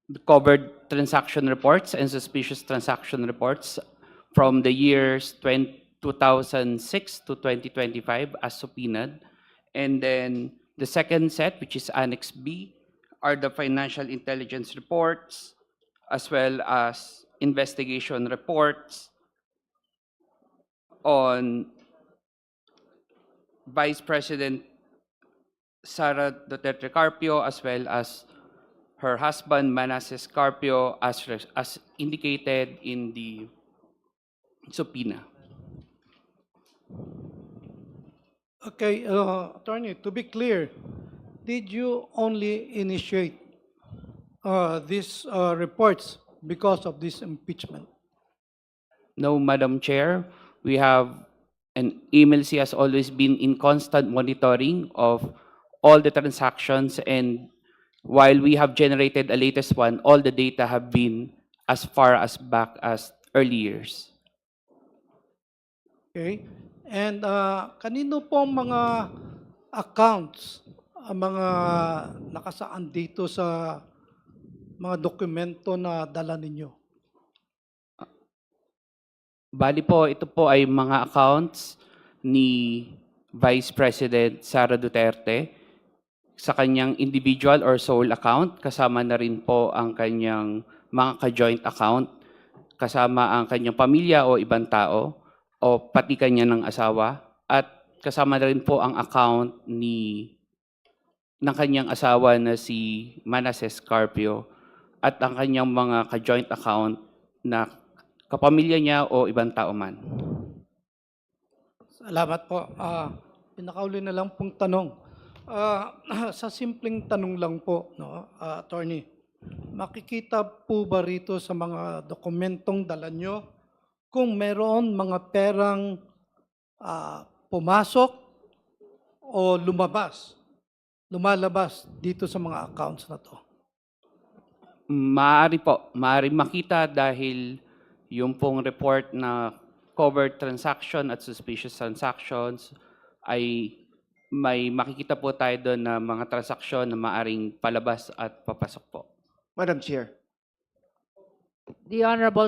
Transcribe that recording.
the covered transaction reports and suspicious transaction reports from the years 2006 to 2025 as subpoenaed. And then the second set, which is Annex B, are the financial intelligence reports as well as investigation reports on Vice President Sara Duterte Carpio as well as her husband Manasseh Carpio as indicated in the subpoena. Okay, Attorney, to be clear, did you only initiate these reports because of this impeachment? No, Madam Chair, we have, and EMLC has always been in constant monitoring of all the transactions, and while we have generated a latest one, all the data have been as far as back as early years. Okay? And kanino po mga accounts ang mga nakasaan dito sa mga dokumento na dala ninyo? Bali po, ito po ay mga accounts ni Vice President Sara Duterte sa kanyang individual or sole account. Kasama na rin po ang kanyang mga ka-joint account, kasama ang kanyang pamilya o ibang tao, o pati kanya ng asawa. At kasama na rin po ang account ng kanyang asawa na si Manasseh Carpio at ang kanyang mga ka-joint account na kapamilya niya o ibang tao man. Salamat po. Pinakauli na lang pong tanong. Sa simpleng tanong lang po, no, Attorney, makikita po ba rito sa mga dokumentong dala nyo kung meron mga perang pumasok o lumalabas dito sa mga accounts na to? Maaari po, maaari makita dahil yung pong report na covered transaction at suspicious transactions ay may makikita po tayo doon na mga transaksyon na maaring palabas at papasok po. Madam Chair. The Honorable